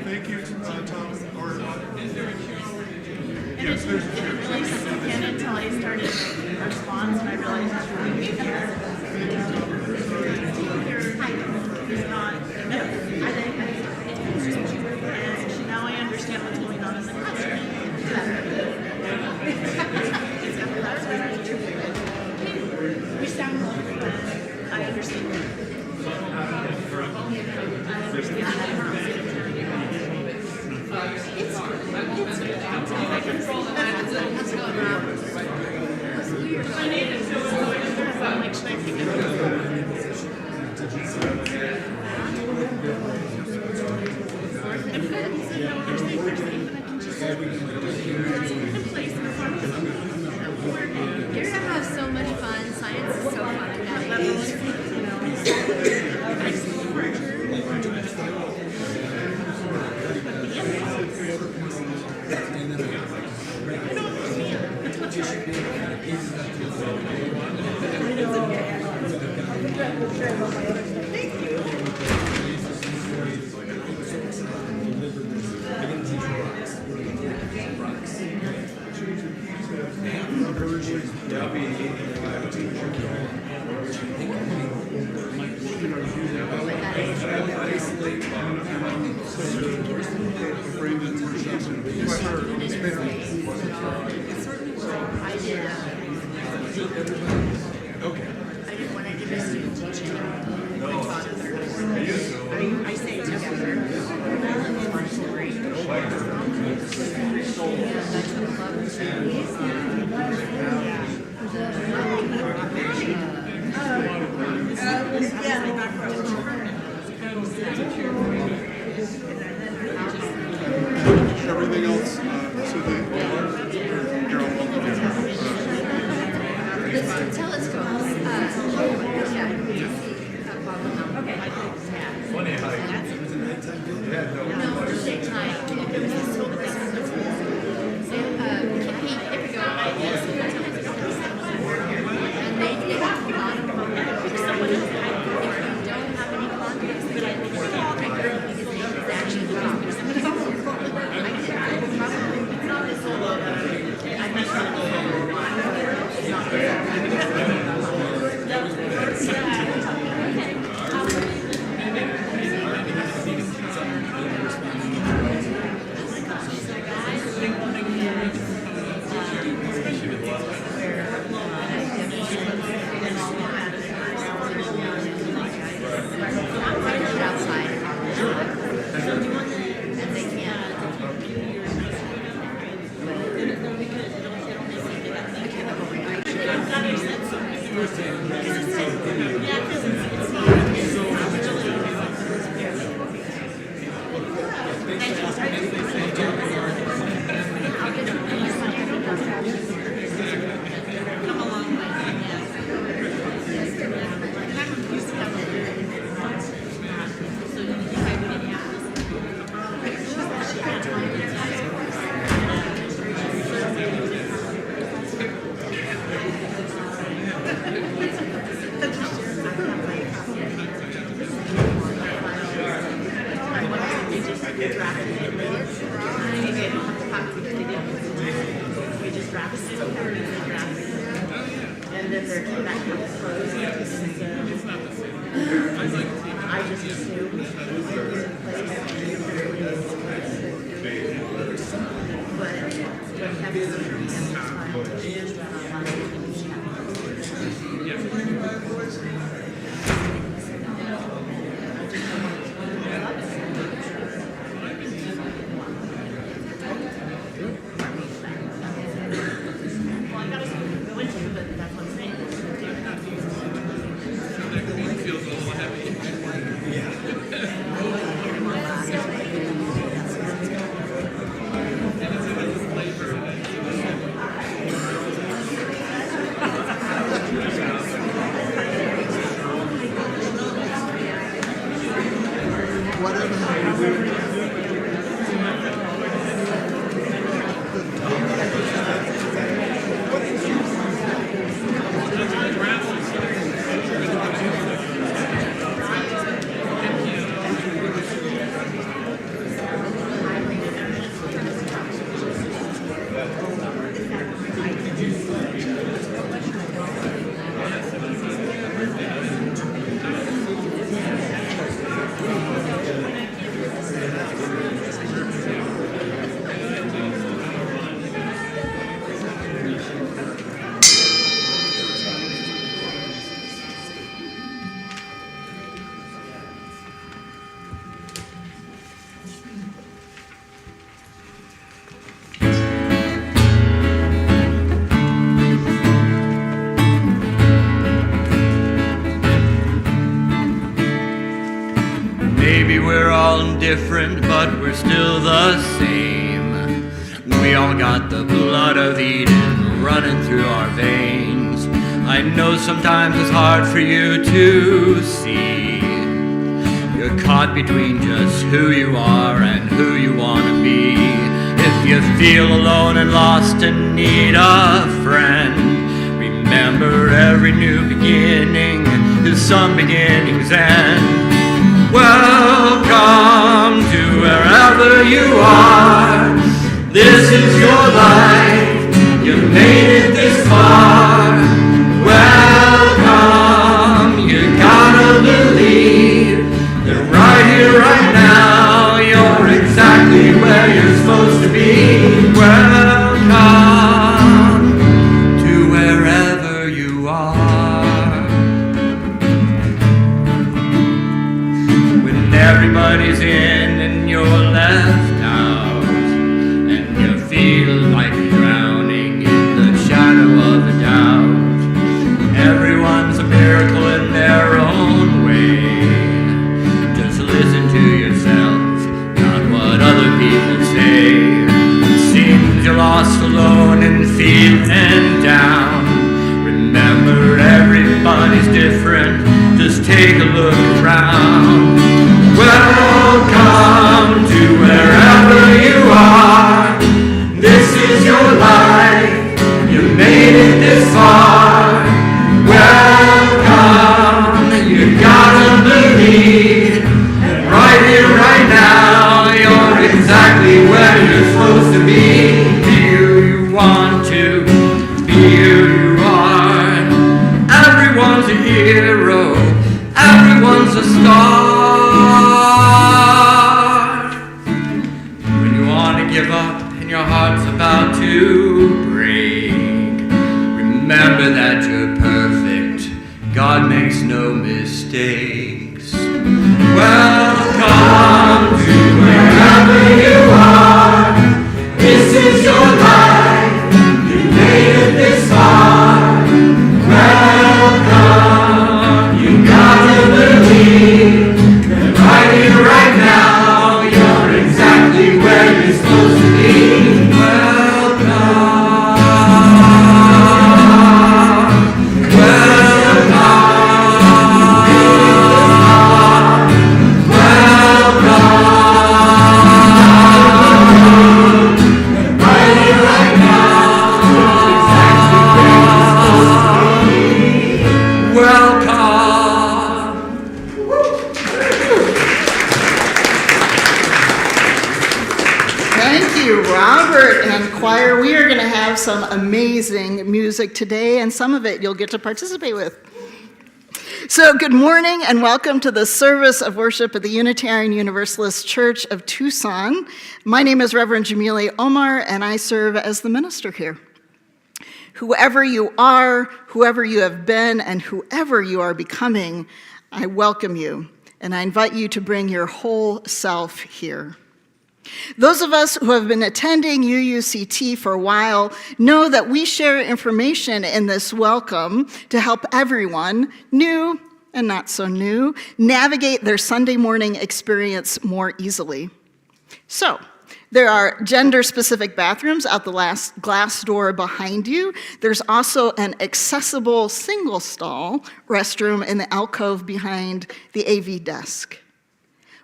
Thank you, Tom. Yes, there's a chair. It really sunk in until I started making response, and I realized it's really here. It's not enough. And now I understand what's going on in the classroom. We sound like I understand. You're gonna have so much fun. Science is so fun at that age. Everything else, so the Telescopes. No, daytime. It was this whole and they did a lot of someone else. If you don't have any context, but I think it's actually the top. It's not this whole Maybe we're all different, but we're still the same. We all got the blood of Eden running through our veins. I know sometimes it's hard for you to see. You're caught between just who you are and who you want to be. If you feel alone and lost and need a friend, remember every new beginning is some beginning's end. Welcome to wherever you are. This is your life. You made it this far. Welcome. You gotta believe that right here, right now, you're exactly where you're supposed to be. Welcome to wherever you are. When everybody's in and you're left out, and you feel like you're drowning in the shadow of a doubt, everyone's a miracle in their own way. Just listen to yourself, not what other people say. It seems you're lost, alone, and feeling down. Remember, everybody's different. Just take a look around. Welcome to wherever you are. This is your life. You made it this far. Welcome. You gotta believe that right here, right now, you're exactly where you're supposed to be. Be who you want to, be who you are. Everyone's a hero, everyone's a star. When you want to give up and your heart's about to break, remember that you're perfect. God makes no mistakes. Welcome to wherever you are. This is your life. You made it this far. Welcome. You gotta believe that right here, right now, you're exactly where you're supposed to be. Choir, we are going to have some amazing music today, and some of it you'll get to participate with. So good morning and welcome to the service of worship at the Unitarian Universalist Church of Tucson. My name is Reverend Jamili Omar, and I serve as the minister here. Whoever you are, whoever you have been, and whoever you are becoming, I welcome you, and I invite you to bring your whole self here. Those of us who have been attending UUCT for a while know that we share information in this welcome to help everyone, new and not so new, navigate their Sunday morning experience more easily. So, there are gender-specific bathrooms out the last glass door behind you. There's also an accessible single-stall restroom in the alcove behind the AV desk.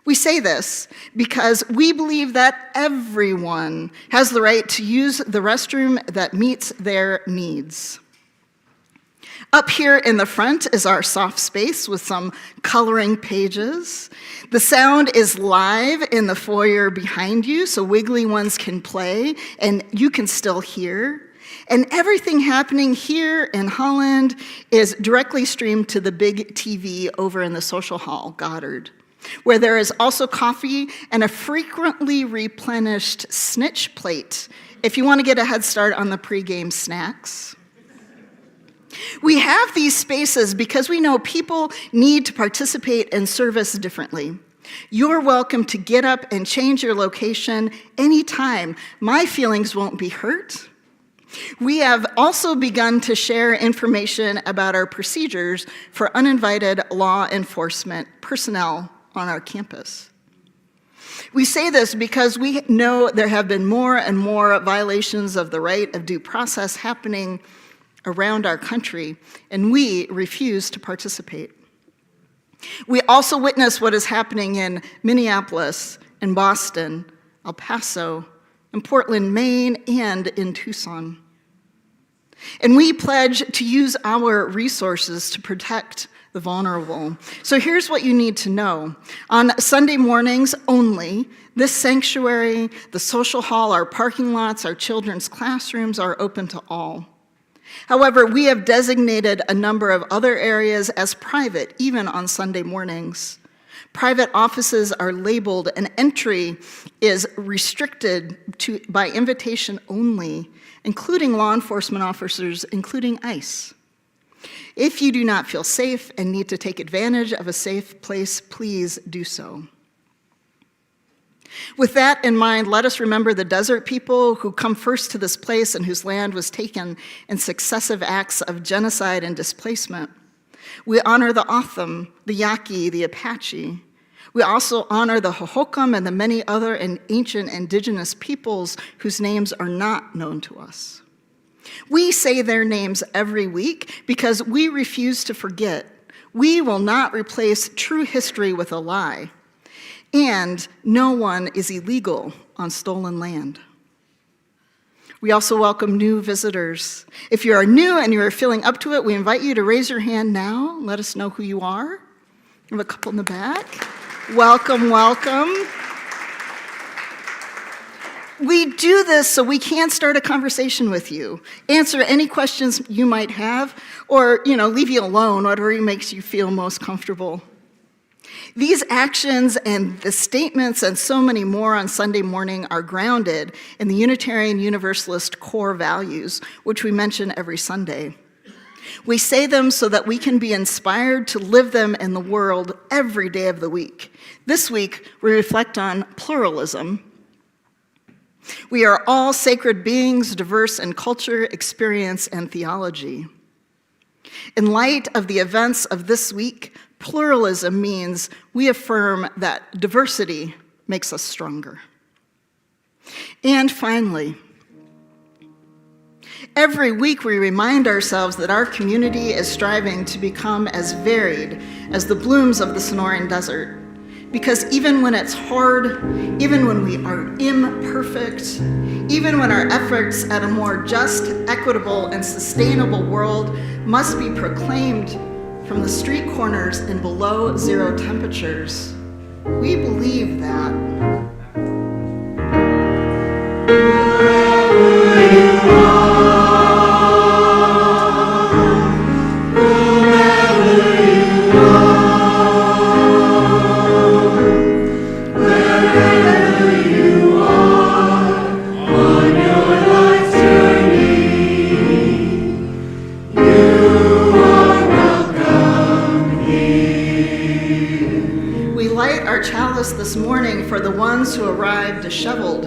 We say this because we believe that everyone has the right to use the restroom that meets their needs. Up here in the front is our soft space with some coloring pages. The sound is live in the foyer behind you, so wiggly ones can play, and you can still hear. And everything happening here in Holland is directly streamed to the big TV over in the social hall, Goddard, where there is also coffee and a frequently replenished snitch plate if you want to get a head start on the pregame snacks. We have these spaces because we know people need to participate in service differently. You're welcome to get up and change your location anytime. My feelings won't be hurt. We have also begun to share information about our procedures for uninvited law enforcement personnel on our campus. We say this because we know there have been more and more violations of the right of due process happening around our country, and we refuse to participate. We also witness what is happening in Minneapolis, in Boston, El Paso, in Portland, Maine, and in Tucson. And we pledge to use our resources to protect the vulnerable. So here's what you need to know. On Sunday mornings only, this sanctuary, the social hall, our parking lots, our children's classrooms are open to all. However, we have designated a number of other areas as private, even on Sunday mornings. Private offices are labeled, and entry is restricted by invitation only, including law enforcement officers, including ICE. If you do not feel safe and need to take advantage of a safe place, please do so. With that in mind, let us remember the desert people who come first to this place and whose land was taken in successive acts of genocide and displacement. We honor the Otham, the Yaqui, the Apache. We also honor the Hohokam and the many other ancient indigenous peoples whose names are not known to us. We say their names every week because we refuse to forget. We will not replace true history with a lie. And no one is illegal on stolen land. We also welcome new visitors. If you are new and you are feeling up to it, we invite you to raise your hand now. Let us know who you are. We have a couple in the back. Welcome, welcome. We do this so we can start a conversation with you, answer any questions you might have, or, leave you alone, whatever makes you feel most comfortable. These actions and the statements and so many more on Sunday morning are grounded in the Unitarian Universalist core values, which we mention every Sunday. We say them so that we can be inspired to live them in the world every day of the week. This week, we reflect on pluralism. We are all sacred beings, diverse in culture, experience, and theology. In light of the events of this week, pluralism means we affirm that diversity makes us stronger. And finally, every week we remind ourselves that our community is striving to become as varied as the blooms of the Sonoran Desert. Because even when it's hard, even when we are imperfect, even when our efforts at a more just, equitable, and sustainable world must be proclaimed from the street corners in below zero temperatures, we believe that this morning for the ones who arrived disheveled,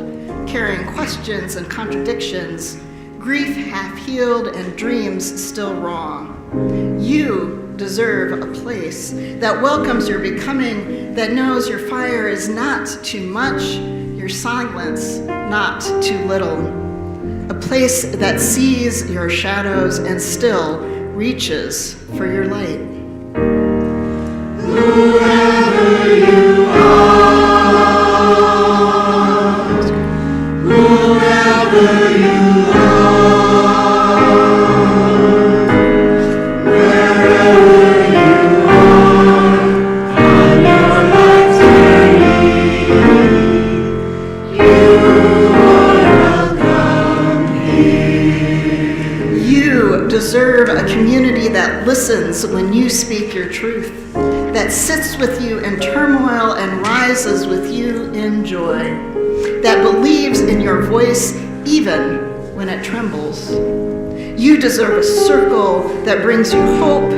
carrying questions and contradictions, grief half-healed and dreams still raw. You deserve a place that welcomes your becoming, that knows your fire is not too much, your silence not too little. A place that sees your shadows and still reaches for your light. Whoever you deserve a community that listens when you speak your truth, that sits with you in turmoil and rises with you in joy, that believes in your voice even when it trembles. You deserve a circle that brings you hope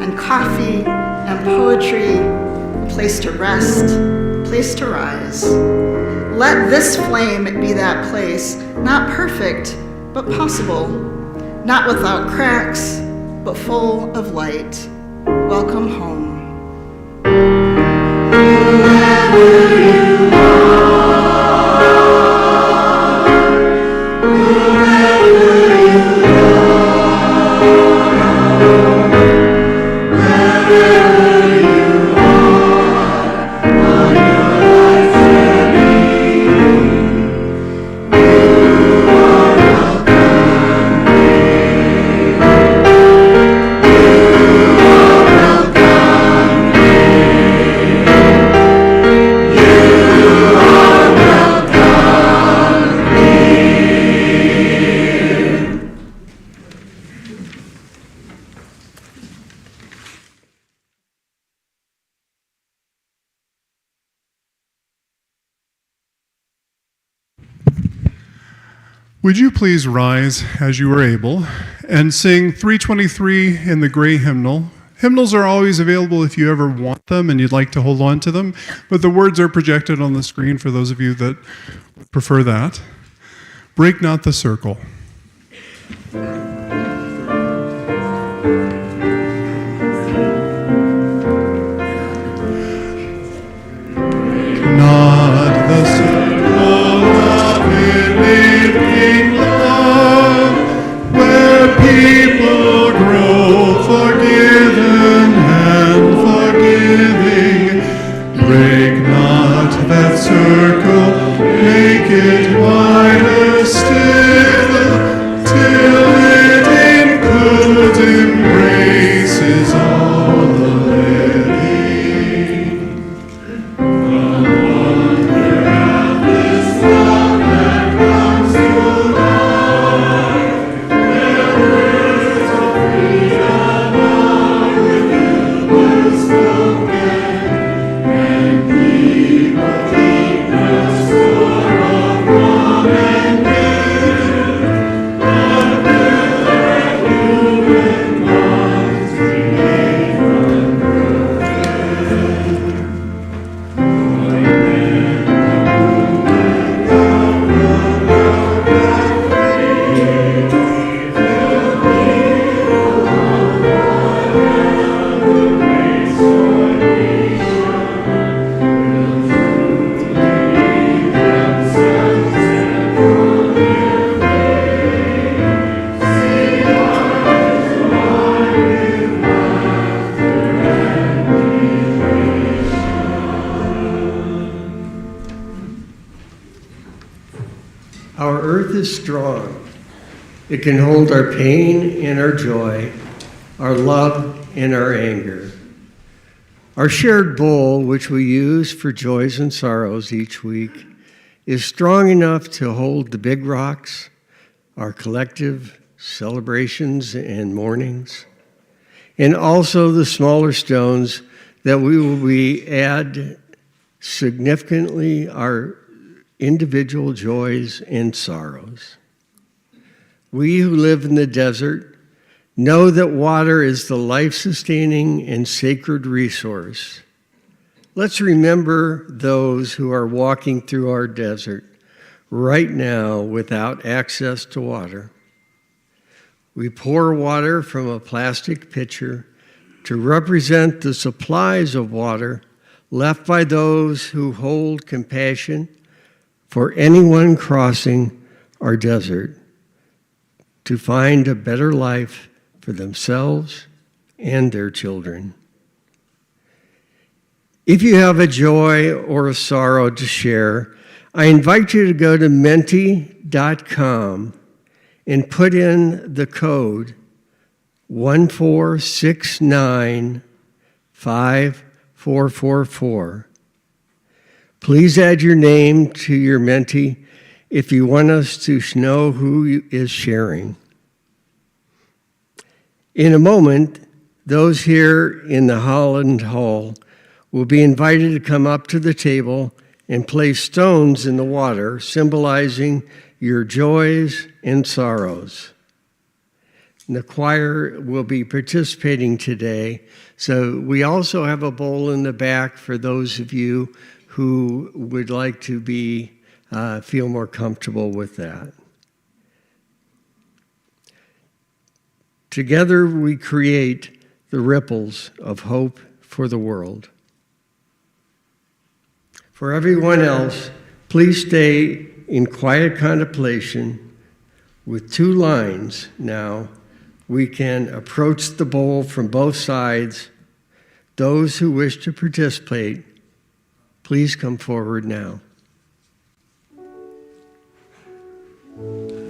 and coffee and poetry, a place to rest, a place to rise. Let this flame be that place, not perfect, but possible, not without cracks, but full of light. Welcome home. Would you please rise as you are able and sing 323 in the gray hymnal? Hymnals are always available if you ever want them and you'd like to hold on to them, but the words are projected on the screen for those of you that prefer that. Break not the circle. Not the circle of believing love, where people grow forgiven and forgiving. Break not that circle, make it wider still, till it includes, embraces all the living. Our earth is strong. It can hold our pain and our joy, our love and our anger. Our shared bowl, which we use for joys and sorrows each week, is strong enough to hold the big rocks, our collective celebrations and mournings, and also the smaller stones that we add significantly our individual joys and sorrows. We who live in the desert know that water is the life-sustaining and sacred resource. Let's remember those who are walking through our desert right now without access to water. We pour water from a plastic pitcher to represent the supplies of water left by those who hold compassion for anyone crossing our desert to find a better life for themselves and their children. If you have a joy or a sorrow to share, I invite you to go to menti.com and put in the code 1469544. Please add your name to your Menti if you want us to know who is sharing. In a moment, those here in the Holland Hall will be invited to come up to the table and place stones in the water, symbolizing your joys and sorrows. And the choir will be participating today, so we also have a bowl in the back for those of you who would like to feel more comfortable with that. Together we create the ripples of hope for the world. For everyone else, please stay in quiet contemplation. With two lines now, we can approach the bowl from both sides. Those who wish to participate, please come forward now. Oh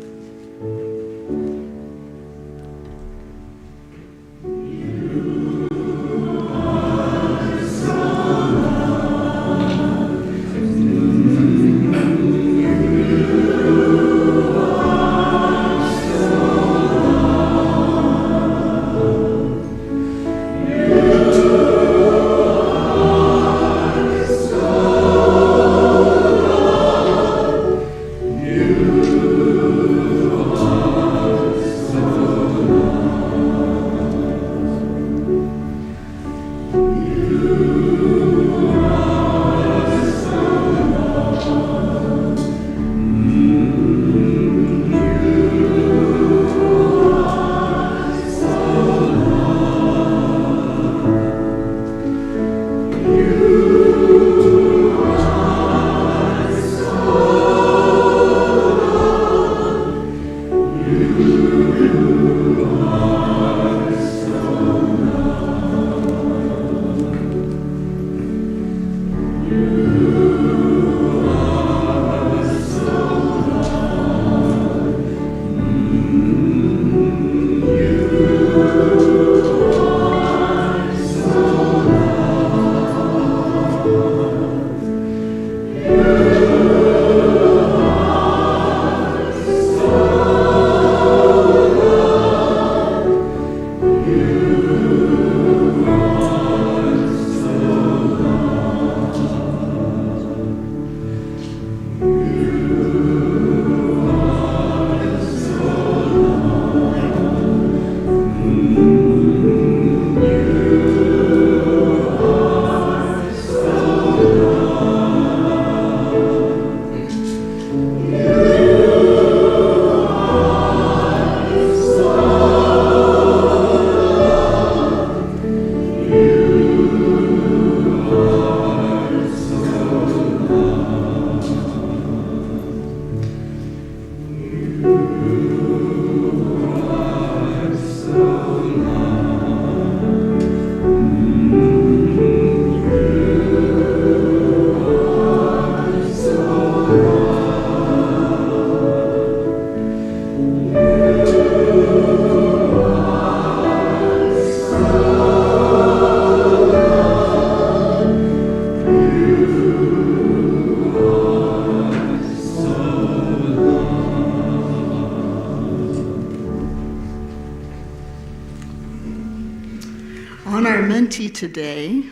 On our Menti today,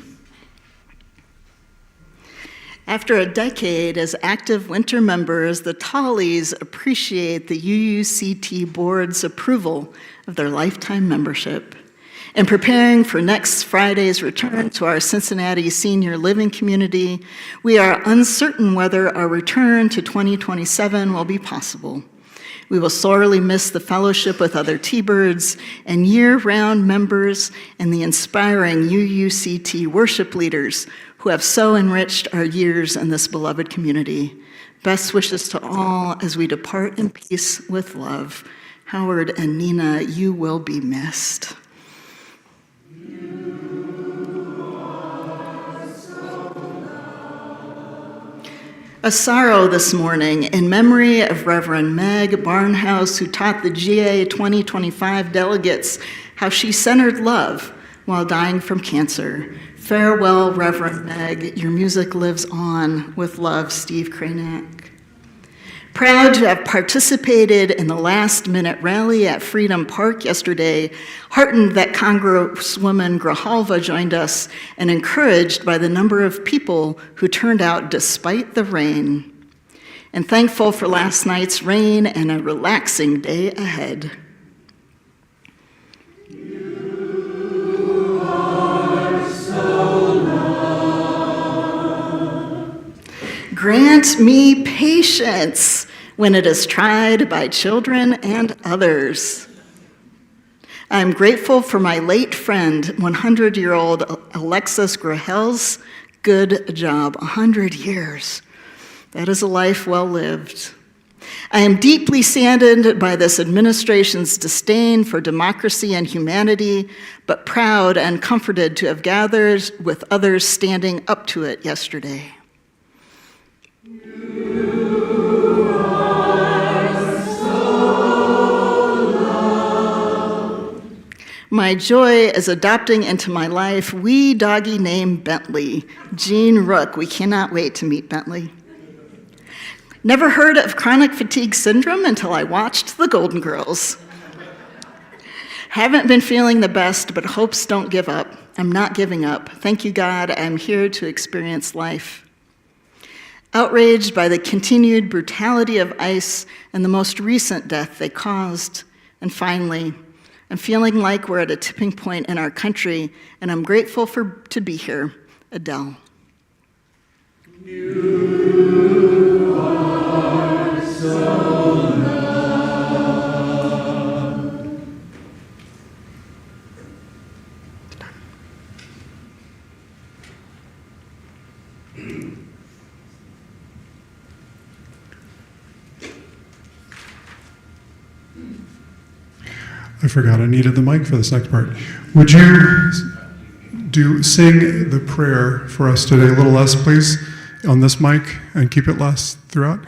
after a decade as active winter members, the Tallies appreciate the UUCT board's approval of their lifetime membership. In preparing for next Friday's return to our Cincinnati senior living community, we are uncertain whether our return to 2027 will be possible. We will sorely miss the fellowship with other T-Birds and year-round members and the inspiring UUCT worship leaders who have so enriched our years in this beloved community. Best wishes to all as we depart in peace with love. Howard and Nina, you will be missed. A sorrow this morning in memory of Reverend Meg Barnhouse, who taught the GA 2025 delegates how she centered love while dying from cancer. Farewell, Reverend Meg. Your music lives on. With love, Steve Cranack. Proud to have participated in the last-minute rally at Freedom Park yesterday, heartened that Congresswoman Grijalva joined us, and encouraged by the number of people who turned out despite the rain. And thankful for last night's rain and a relaxing day ahead. You are so loved. Grant me patience when it is tried by children and others. I'm grateful for my late friend, 100-year-old Alexis Grahel's good job, 100 years. That is a life well lived. I am deeply saddened by this administration's disdain for democracy and humanity, but proud and comforted to have gathered with others standing up to it yesterday. My joy is adopting into my life wee doggy named Bentley, Jean Rook. We cannot wait to meet Bentley. Never heard of chronic fatigue syndrome until I watched The Golden Girls. Haven't been feeling the best, but hopes don't give up. I'm not giving up. Thank you, God. I'm here to experience life. Outraged by the continued brutality of ICE and the most recent death they caused. And finally, I'm feeling like we're at a tipping point in our country, and I'm grateful to be here. Adele. You are so loved. I forgot I needed the mic for this next part. Would you sing the prayer for us today a little less, please, on this mic, and keep it less throughout.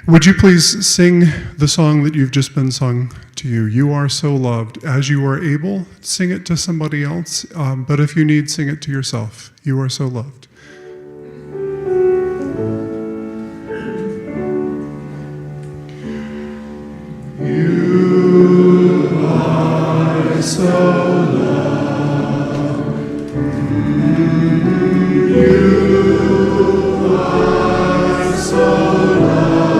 Would you please sing the song that you've just been sung to you? You are so loved. As you are able, sing it to somebody else, but if you need, sing it to yourself. You are so loved. You are so loved. You are so loved. You are so loved.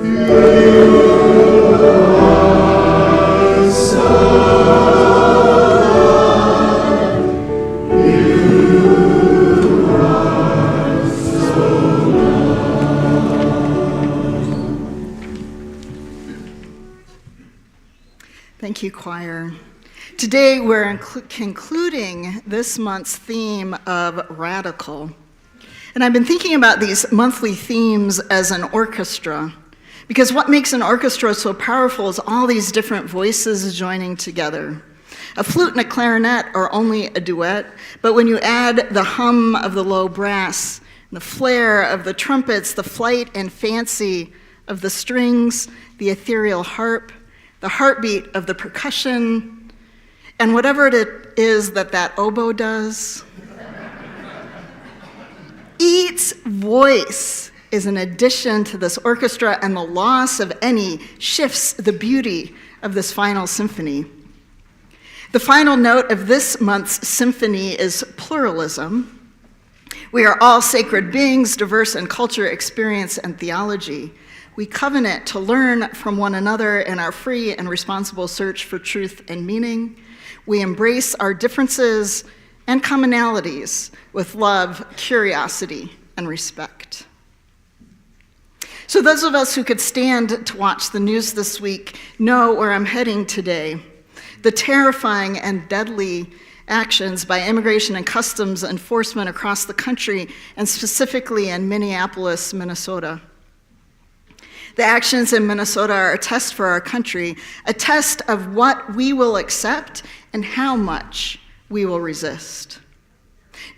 You are so Thank you, choir. Today we're concluding this month's theme of radical. And I've been thinking about these monthly themes as an orchestra, because what makes an orchestra so powerful is all these different voices joining together. A flute and a clarinet are only a duet, but when you add the hum of the low brass, the flair of the trumpets, the flight and fancy of the strings, the ethereal harp, the heartbeat of the percussion, and whatever it is that oboe does, each voice is an addition to this orchestra, and the loss of any shifts the beauty of this final symphony. The final note of this month's symphony is pluralism. We are all sacred beings, diverse in culture, experience, and theology. We covenant to learn from one another in our free and responsible search for truth and meaning. We embrace our differences and commonalities with love, curiosity, and respect. So those of us who could stand to watch the news this week know where I'm heading today. The terrifying and deadly actions by immigration and customs enforcement across the country, and specifically in Minneapolis, Minnesota. The actions in Minnesota are a test for our country, a test of what we will accept and how much we will resist.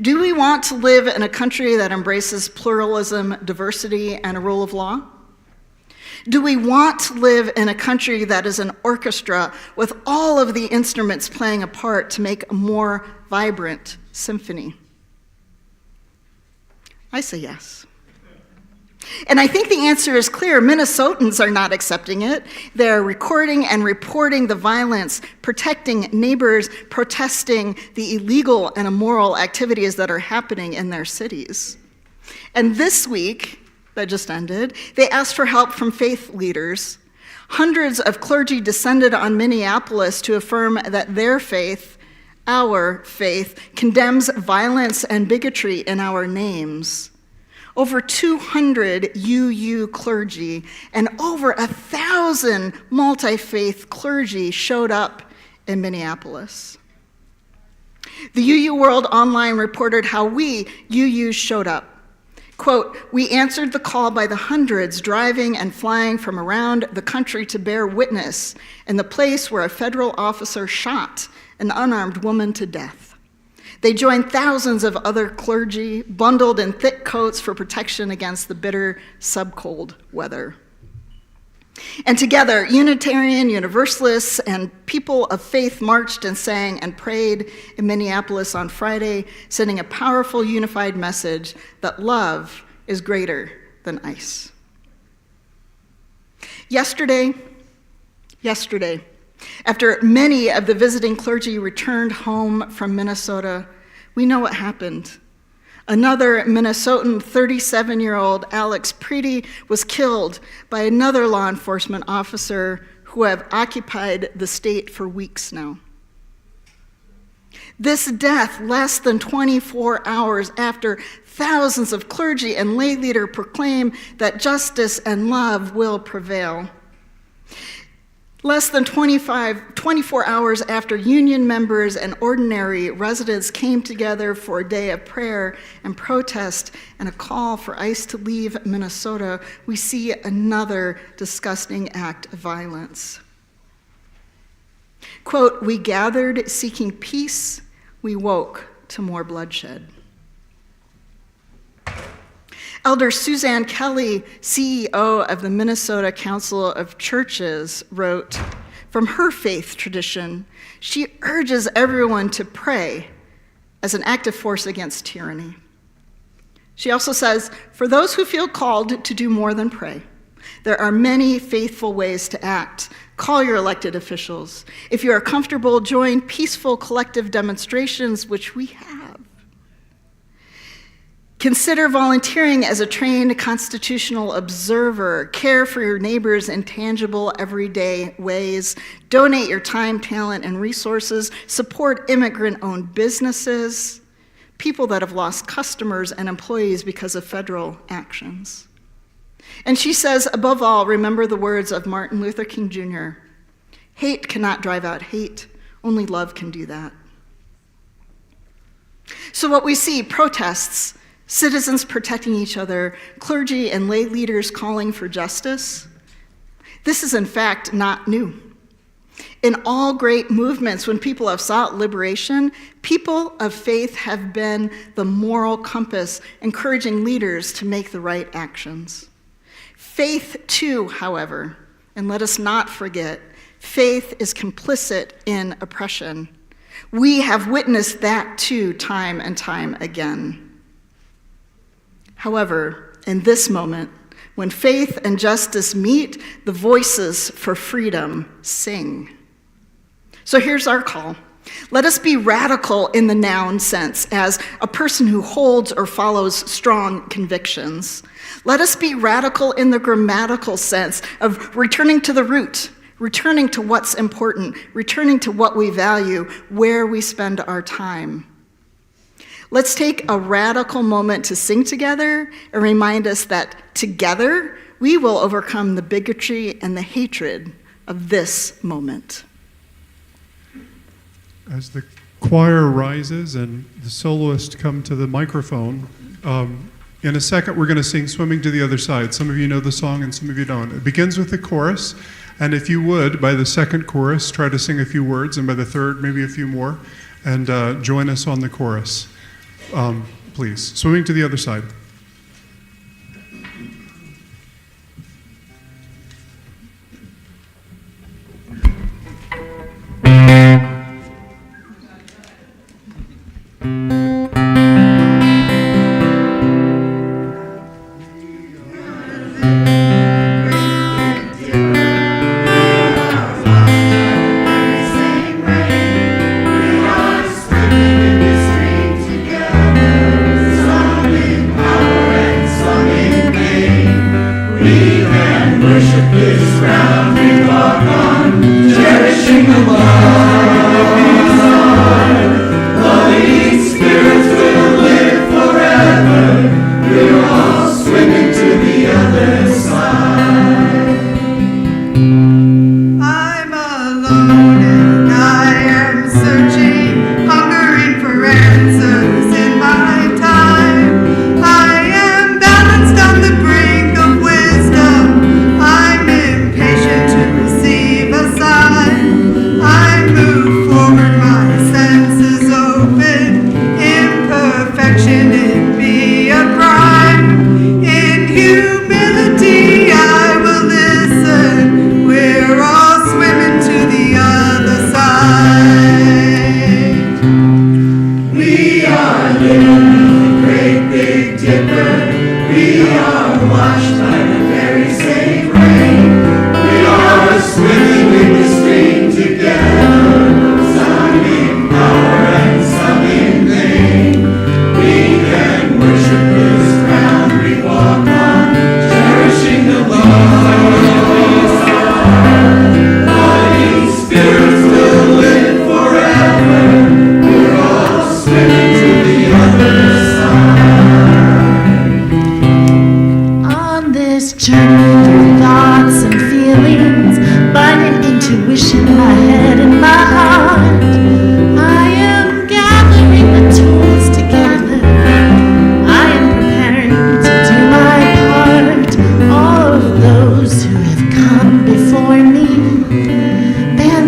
Do we want to live in a country that embraces pluralism, diversity, and a rule of law? Do we want to live in a country that is an orchestra with all of the instruments playing a part to make a more vibrant symphony? I say yes. And I think the answer is clear. Minnesotans are not accepting it. They're recording and reporting the violence, protecting neighbors, protesting the illegal and immoral activities that are happening in their cities. And this week, that just ended, they asked for help from faith leaders. Hundreds of clergy descended on Minneapolis to affirm that their faith, our faith, condemns violence and bigotry in our names. Over 200 UU clergy and over 1,000 multi-faith clergy showed up in Minneapolis. The UU World Online reported how we, UU, showed up. Quote, "We answered the call by the hundreds driving and flying from around the country to bear witness in the place where a federal officer shot an unarmed woman to death. They joined thousands of other clergy, bundled in thick coats for protection against the bitter subcold weather. And together, Unitarian, Universalists, and people of faith marched and sang and prayed in Minneapolis on Friday, sending a powerful, unified message that love is greater than ice." Yesterday, after many of the visiting clergy returned home from Minnesota, we know what happened. Another Minnesotan, 37-year-old Alex Preety, was killed by another law enforcement officer who have occupied the state for weeks now. This death less than 24 hours after thousands of clergy and lay leaders proclaim that justice and love will prevail. Less than 24 hours after union members and ordinary residents came together for a day of prayer and protest and a call for ICE to leave Minnesota, we see another disgusting act of violence. Quote, "We gathered seeking peace, we woke to more bloodshed." Elder Suzanne Kelly, CEO of the Minnesota Council of Churches, wrote, from her faith tradition, she urges everyone to pray as an active force against tyranny. She also says, for those who feel called to do more than pray, there are many faithful ways to act. Call your elected officials. If you are comfortable, join peaceful collective demonstrations, which we have. Consider volunteering as a trained constitutional observer. Care for your neighbors in tangible, everyday ways. Donate your time, talent, and resources. Support immigrant-owned businesses. People that have lost customers and employees because of federal actions. And she says, above all, remember the words of Martin Luther King Jr. Hate cannot drive out hate. Only love can do that. So what we see, protests, citizens protecting each other, clergy and lay leaders calling for justice. This is in fact not new. In all great movements, when people have sought liberation, people of faith have been the moral compass, encouraging leaders to make the right actions. Faith too, however, and let us not forget, faith is complicit in oppression. We have witnessed that too, time and time again. However, in this moment, when faith and justice meet, the voices for freedom sing. So here's our call. Let us be radical in the noun sense, as a person who holds or follows strong convictions. Let us be radical in the grammatical sense of returning to the root, returning to what's important, returning to what we value, where we spend our time. Let's take a radical moment to sing together and remind us that together we will overcome the bigotry and the hatred of this moment. As the choir rises and the soloist come to the microphone, in a second we're going to sing Swimming to the Other Side. Some of you know the song and some of you don't. It begins with the chorus, and if you would, by the second chorus, try to sing a few words, and by the third, maybe a few more, and join us on the chorus. Please, Swimming to the Other Side.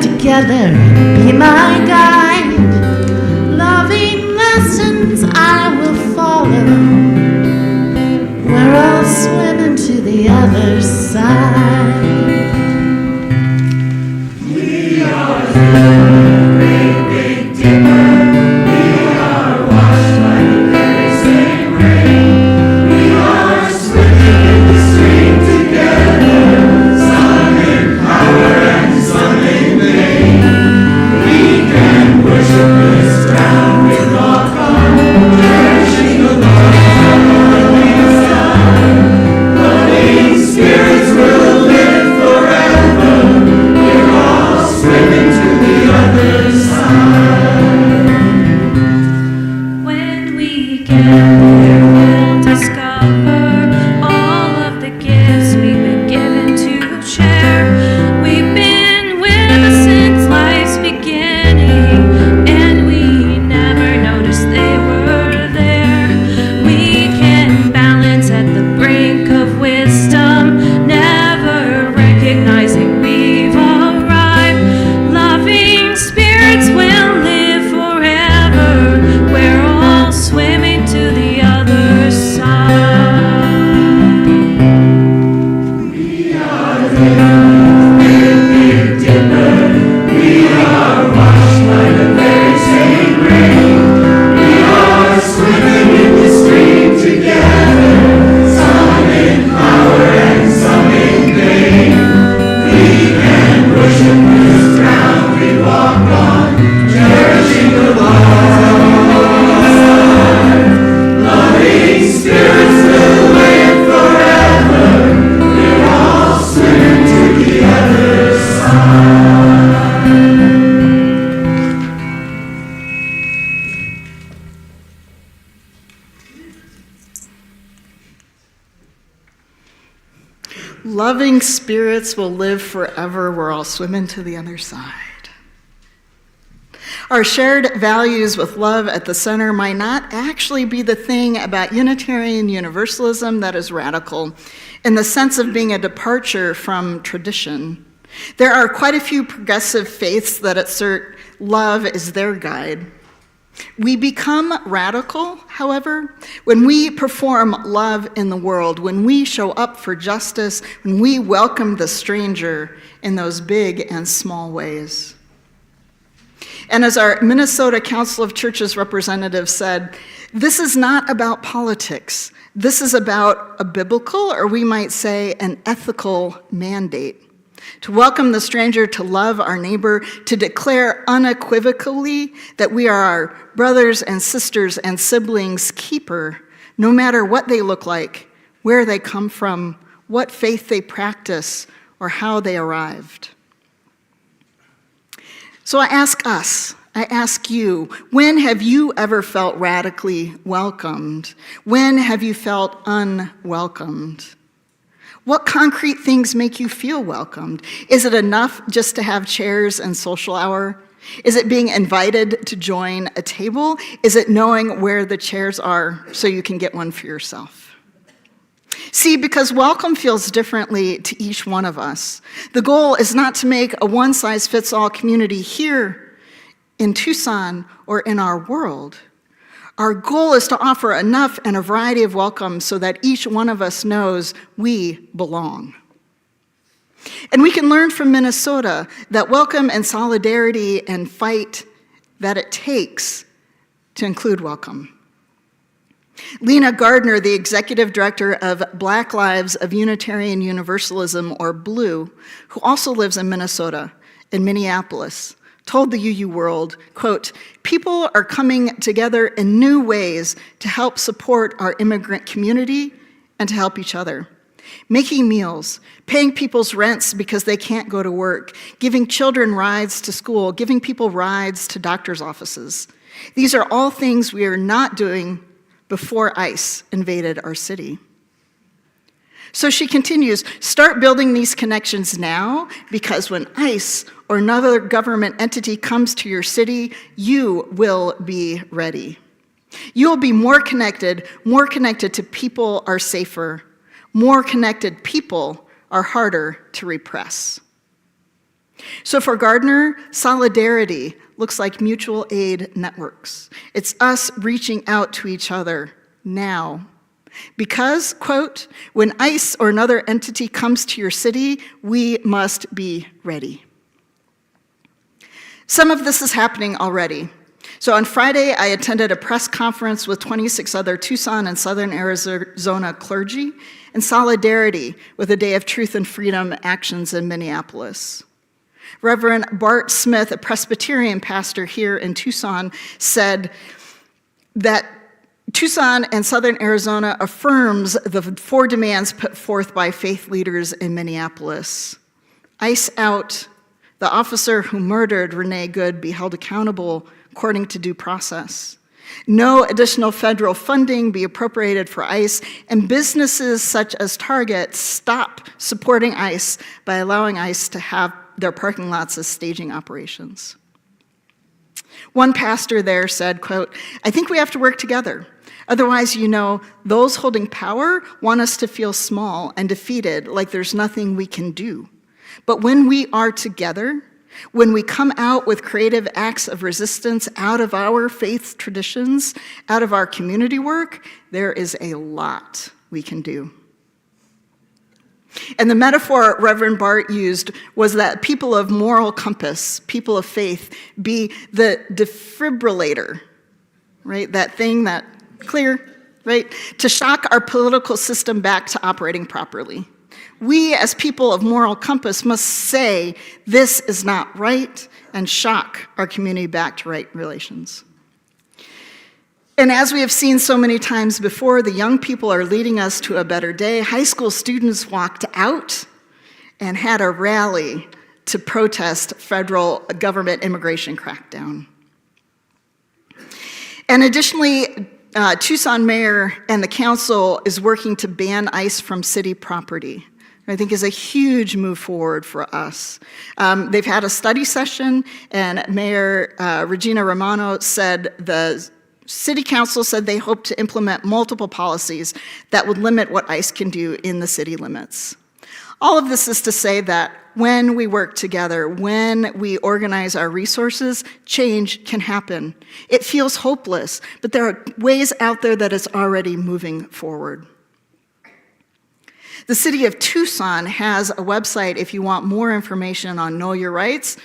Together Loving spirits will live forever. We're all swimming to the other side. Our shared values with love at the center might not actually be the thing about Unitarian Universalism that is radical, in the sense of being a departure from tradition. There are quite a few progressive faiths that assert love is their guide. We become radical, however, when we perform love in the world, when we show up for justice, when we welcome the stranger in those big and small ways. And as our Minnesota Council of Churches representative said, this is not about politics. This is about a biblical, or we might say an ethical mandate. To welcome the stranger, to love our neighbor, to declare unequivocally that we are our brothers and sisters and siblings' keeper, no matter what they look like, where they come from, what faith they practice, or how they arrived. So I ask us, I ask you, when have you ever felt radically welcomed? When have you felt unwelcomed? What concrete things make you feel welcomed? Is it enough just to have chairs and social hour? Is it being invited to join a table? Is it knowing where the chairs are so you can get one for yourself? See, because welcome feels differently to each one of us. The goal is not to make a one-size-fits-all community here in Tucson or in our world. Our goal is to offer enough and a variety of welcomes so that each one of us knows we belong. And we can learn from Minnesota that welcome and solidarity and fight that it takes to include welcome. Lena Gardner, the executive director of Black Lives of Unitarian Universalism, or BLUE, who also lives in Minnesota, in Minneapolis, told the UU World, quote, "People are coming together in new ways to help support our immigrant community and to help each other. Making meals, paying people's rents because they can't go to work, giving children rides to school, giving people rides to doctor's offices. These are all things we are not doing before ICE invaded our city." So she continues, start building these connections now, because when ICE or another government entity comes to your city, you will be ready. You will be more connected to people are safer. More connected people are harder to repress. So for Gardner, solidarity looks like mutual aid networks. It's us reaching out to each other now. Because, quote, when ICE or another entity comes to your city, we must be ready. Some of this is happening already. So on Friday, I attended a press conference with 26 other Tucson and Southern Arizona clergy in solidarity with the Day of Truth and Freedom actions in Minneapolis. Reverend Bart Smith, a Presbyterian pastor here in Tucson, said that Tucson and Southern Arizona affirms the 4 demands put forth by faith leaders in Minneapolis. ICE out, the officer who murdered Renee Good be held accountable according to due process. No additional federal funding be appropriated for ICE, and businesses such as Target stop supporting ICE by allowing ICE to have their parking lots as staging operations. One pastor there said, quote, "I think we have to work together. Otherwise, those holding power want us to feel small and defeated, like there's nothing we can do. But when we are together, when we come out with creative acts of resistance out of our faith traditions, out of our community work, there is a lot we can do." And the metaphor Reverend Bart used was that people of moral compass, people of faith, be the defibrillator, right? That thing that, clear, right? To shock our political system back to operating properly. We, as people of moral compass, must say, this is not right, and shock our community back to right relations. And as we have seen so many times before, the young people are leading us to a better day. High school students walked out and had a rally to protest federal government immigration crackdown. And additionally, Tucson mayor and the council is working to ban ICE from city property. I think is a huge move forward for us. They've had a study session, and Mayor Regina Romano said the City Council said they hope to implement multiple policies that would limit what ICE can do in the city limits. All of this is to say that when we work together, when we organize our resources, change can happen. It feels hopeless, but there are ways out there that it's already moving forward. The City of Tucson has a website if you want more information on Know Your Rights.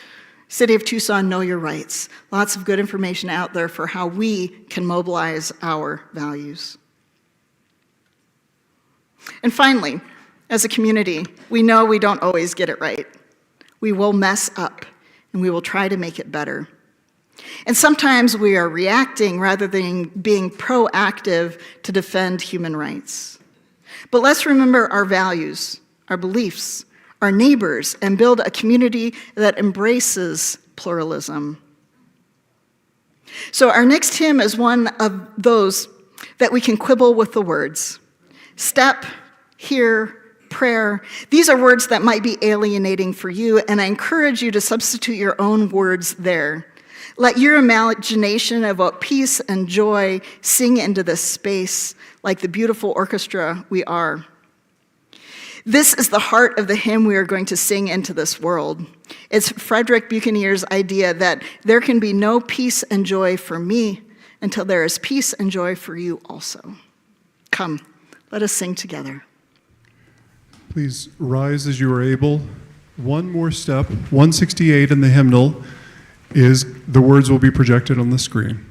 City of Tucson, Know Your Rights. Lots of good information out there for how we can mobilize our values. And finally, as a community, we know we don't always get it right. We will mess up, and we will try to make it better. And sometimes we are reacting rather than being proactive to defend human rights. But let's remember our values, our beliefs, our neighbors, and build a community that embraces pluralism. So our next hymn is one of those that we can quibble with the words. Step, hear, prayer. These are words that might be alienating for you, and I encourage you to substitute your own words there. Let your imagination of what peace and joy sing into this space like the beautiful orchestra we are. This is the heart of the hymn we are going to sing into this world. It's Frederick Buchanier's idea that there can be no peace and joy for me until there is peace and joy for you also. Come, let us sing together. Please rise as you are able. One more step. 168 in the hymnal is the words will be projected on the screen.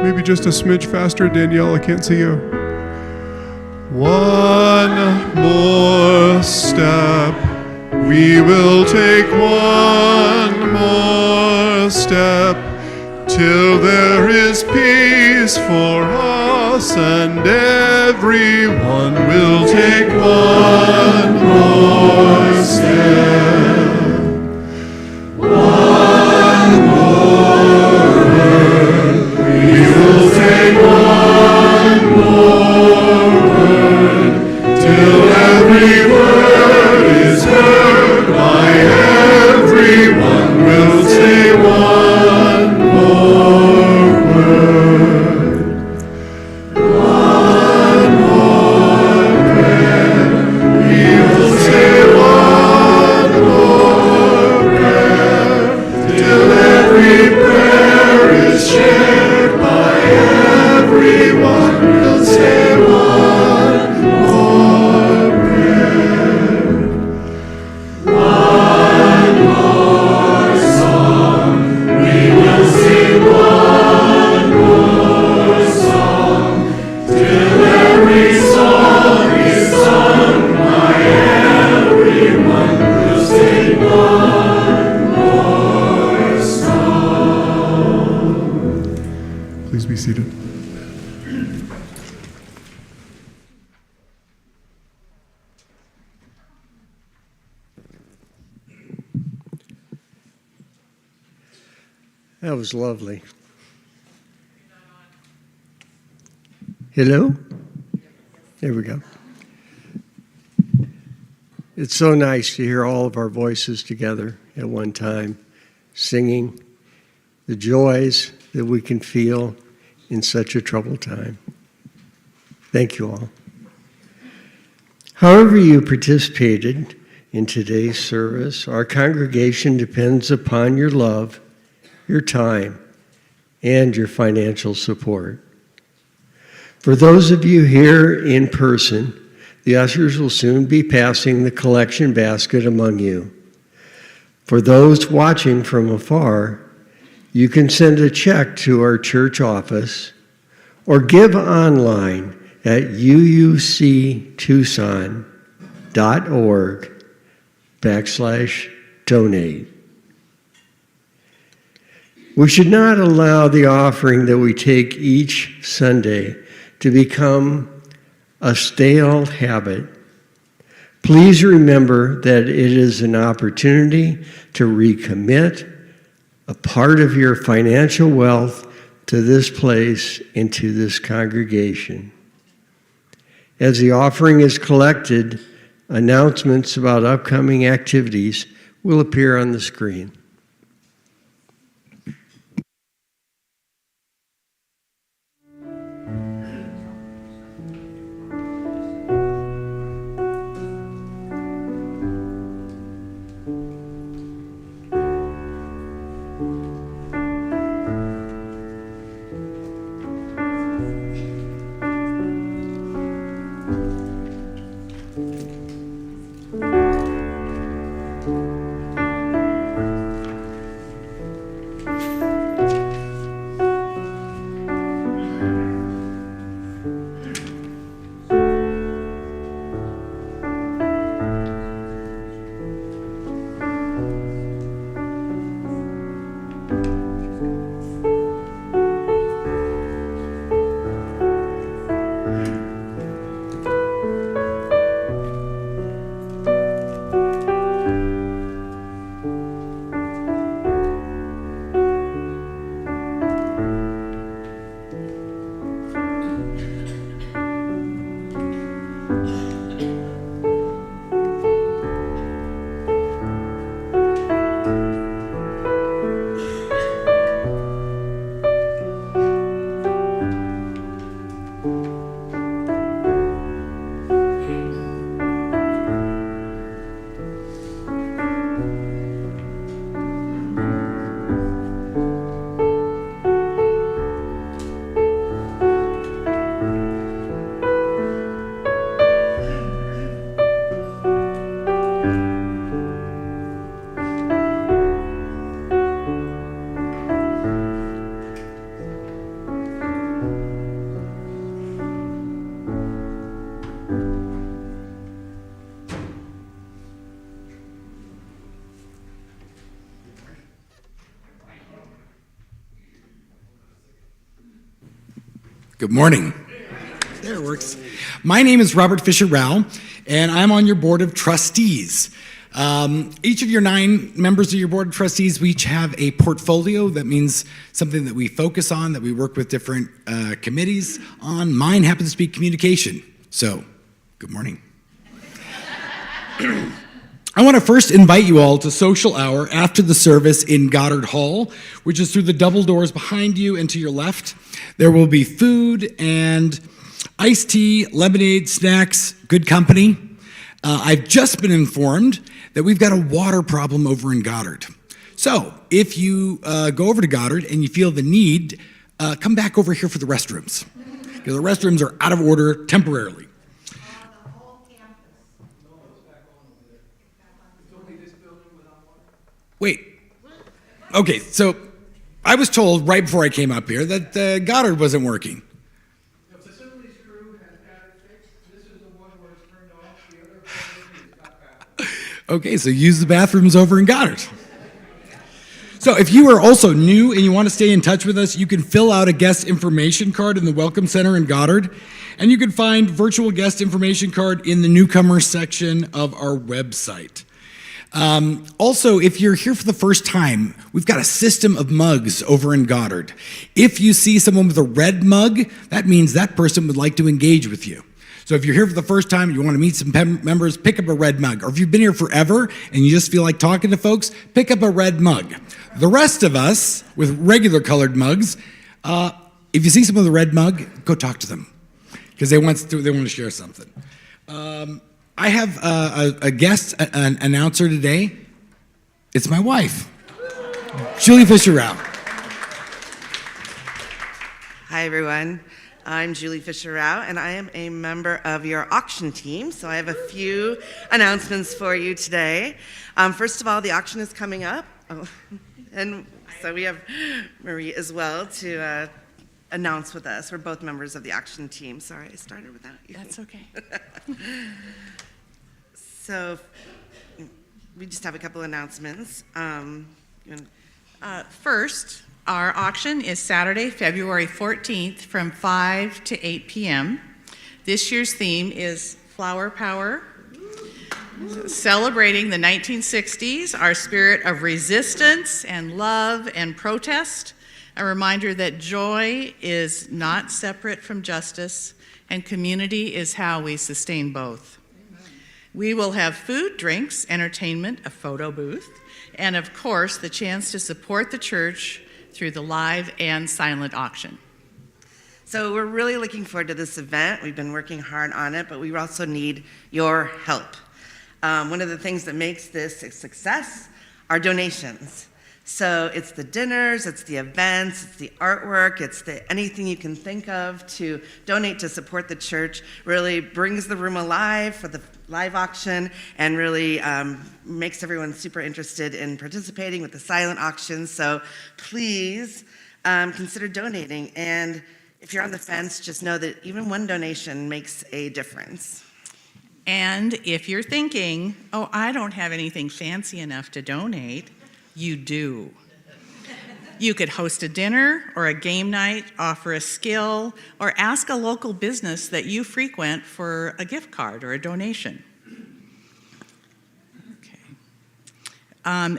Maybe just a smidge faster, Danielle, I can't see you. One more step, we will take one more step, till there is peace for us, and everyone will take one more step. One more word, we will take one more word, till every word is heard by everyone. We'll say one more word, one more prayer. We will say one more prayer, till every prayer is shared by everyone. We'll say one more prayer, one more song. We will sing one more song, till every song is sung by everyone. We'll sing one more song. Please be seated. That was lovely. Hello? There we go. It's so nice to hear all of our voices together at one time, singing the joys that we can feel in such a troubled time. Thank you all. However you participated in today's service, our congregation depends upon your love, your time, and your financial support. For those of you here in person, the ushers will soon be passing the collection basket among you. For those watching from afar, you can send a check to our church office or give online at uuctucson.org/donate. We should not allow the offering that we take each Sunday to become a stale habit. Please remember that it is an opportunity to recommit a part of your financial wealth to this place and to this congregation. As the offering is collected, announcements about upcoming activities will appear on the screen. Good morning. There it works. My name is Robert Fisher Rao, and I'm on your board of trustees. Each of your 9 members of your board of trustees, we each have a portfolio. That means something that we focus on, that we work with different committees on. Mine happens to be communication. So, good morning. I want to first invite you all to social hour after the service in Goddard Hall, which is through the double doors behind you and to your left. There will be food and iced tea, lemonade, snacks, good company. I've just been informed that we've got a water problem over in Goddard. So if you go over to Goddard and you feel the need, come back over here for the restrooms, because the restrooms are out of order temporarily. Wait. Okay, so I was told right before I came up here that Goddard wasn't working. The facilities crew has got it fixed. This is the one where it's turned off. The other one is got back. Okay, so use the bathrooms over in Goddard. So if you are also new and you want to stay in touch with us, you can fill out a guest information card in the Welcome Center in Goddard, and you can find virtual guest information card in the newcomer section of our website. Also, if you're here for the first time, we've got a system of mugs over in Goddard. If you see someone with a red mug, that means that person would like to engage with you. So if you're here for the first time and you want to meet some members, pick up a red mug. Or if you've been here forever and you just feel like talking to folks, pick up a red mug. The rest of us with regular colored mugs, if you see someone with a red mug, go talk to them because they want to share something. I have a guest, an announcer today. It's my wife, Julie Fisher Rao. Hi, everyone. I'm Julie Fisher Rao, and I am a member of your auction team. So I have a few announcements for you today. First of all, the auction is coming up. Oh, and so we have Marie as well to announce with us. We're both members of the auction team. Sorry, I started without you. That's okay. So we just have a couple announcements. First, our auction is Saturday, February 14th from 5 to 8 p.m. This year's theme is Flower Power, celebrating the 1960s, our spirit of resistance and love and protest. A reminder that joy is not separate from justice, and community is how we sustain both. We will have food, drinks, entertainment, a photo booth, and of course, the chance to support the church through the live and silent auction. So we're really looking forward to this event. We've been working hard on it, but we also need your help. One of the things that makes this a success are donations. So it's the dinners, it's the events, it's the artwork, it's anything you can think of to donate to support the church. Really brings the room alive for the live auction and really makes everyone super interested in participating with the silent auction. So please consider donating. And if you're on the fence, just know that even one donation makes a difference. And if you're thinking, oh, I don't have anything fancy enough to donate, you do. You could host a dinner or a game night, offer a skill, or ask a local business that you frequent for a gift card or a donation. Okay.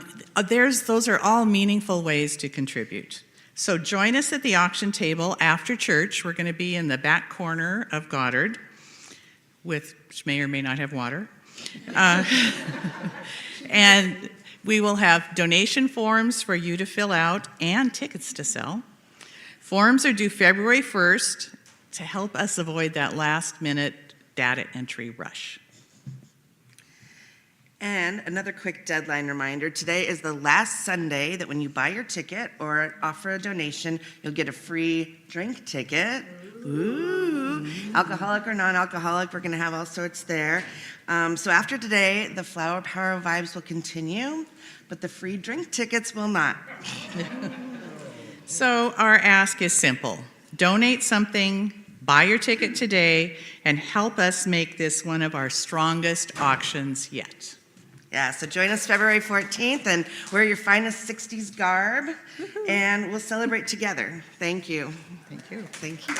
Those are all meaningful ways to contribute. So join us at the auction table after church. We're going to be in the back corner of Goddard, which may or may not have water. And we will have donation forms for you to fill out and tickets to sell. Forms are due February 1st to help us avoid that last-minute data entry rush. And another quick deadline reminder, today is the last Sunday that when you buy your ticket or offer a donation, you'll get a free drink ticket. Ooh, alcoholic or non-alcoholic, we're gonna have all sorts there. So after today, the Flower Power Vibes will continue, but the free drink tickets will not. So our ask is simple. Donate something, buy your ticket today, and help us make this one of our strongest auctions yet. Yeah, so join us February 14th and wear your finest 60s garb, and we'll celebrate together. Thank you. Thank you. Thank you.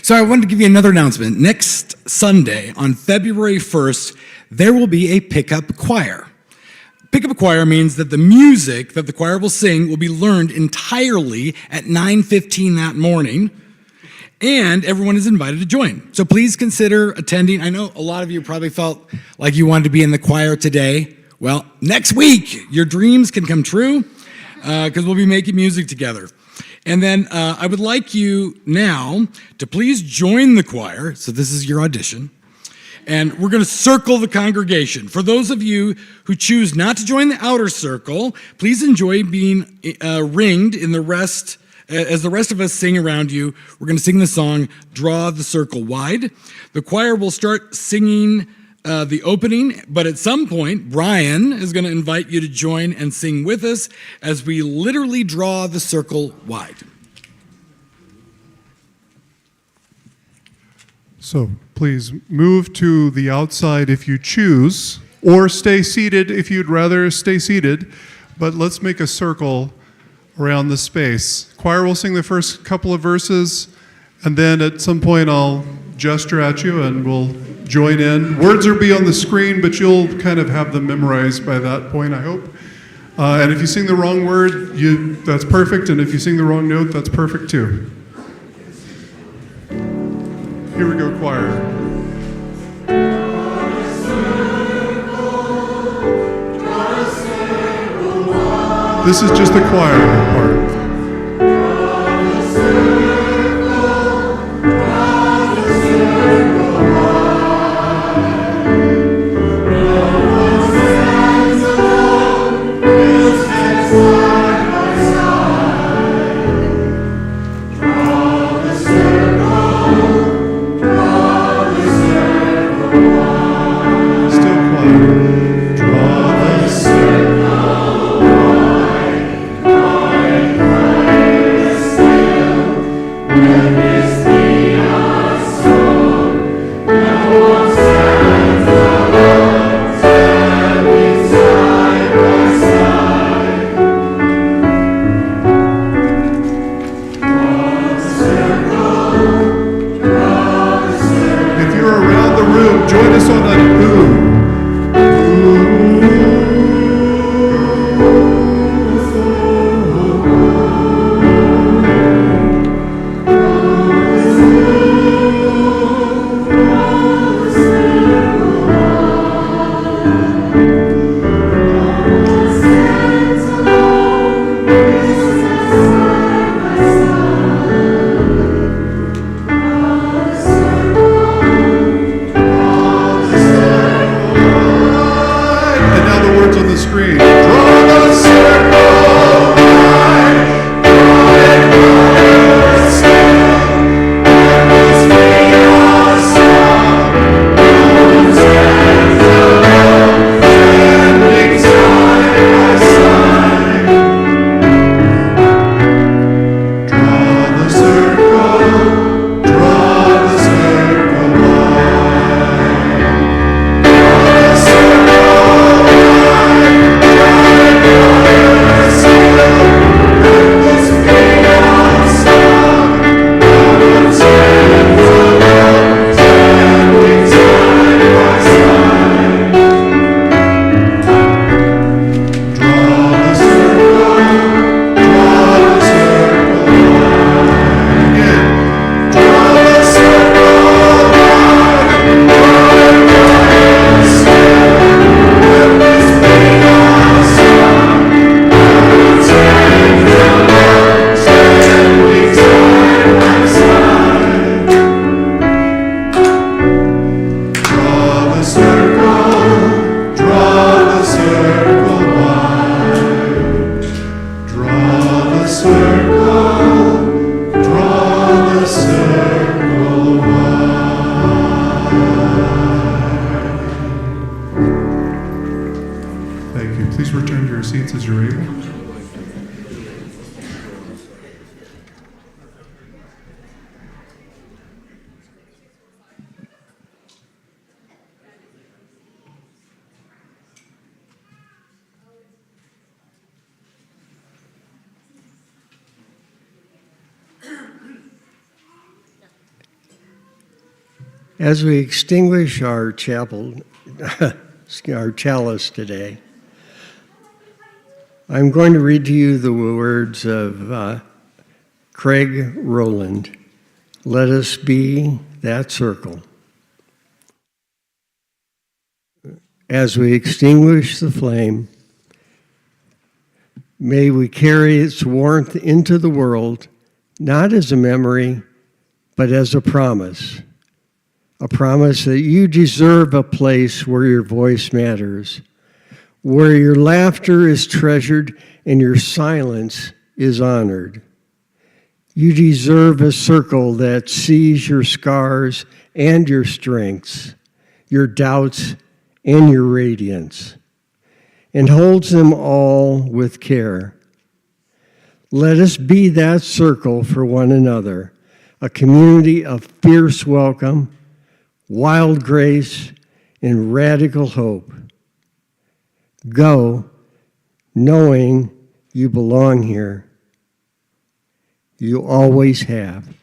So I wanted to give you another announcement. Next Sunday, on February 1st, there will be a pickup choir. Pickup choir means that the music that the choir will sing will be learned entirely at 9:15 that morning, and everyone is invited to join. So please consider attending. I know a lot of you probably felt like you wanted to be in the choir today. Well, next week, your dreams can come true because we'll be making music together. And then I would like you now to please join the choir. So this is your audition. And we're going to circle the congregation. For those of you who choose not to join the outer circle, please enjoy being ringed in the rest. As the rest of us sing around you, we're going to sing the song, Draw the Circle Wide. The choir will start singing the opening, but at some point, Brian is going to invite you to join and sing with us as we literally draw the circle wide. So please move to the outside if you choose, or stay seated if you'd rather stay seated, but let's make a circle around the space. Choir will sing the first couple of verses, and then at some point I'll gesture at you and we'll join in. Words will be on the screen, but you'll kind of have them memorized by that point, I hope. And if you sing the wrong word, that's perfect, and if you sing the wrong note, that's perfect too. Here we go, choir. This is just the choir part. Still choir. Draw the circle wide, wide, wide. As we extinguish our our chalice today, I'm going to read to you the words of Craig Rowland. Let us be that circle. As we extinguish the flame, may we carry its warmth into the world, not as a memory, but as a promise that you deserve a place where your voice matters, where your laughter is treasured and your silence is honored. You deserve a circle that sees your scars and your strengths, your doubts and your radiance, and holds them all with care. Let us be that circle for one another, a community of fierce welcome, wild grace, and radical hope. Go knowing you belong here. You always have.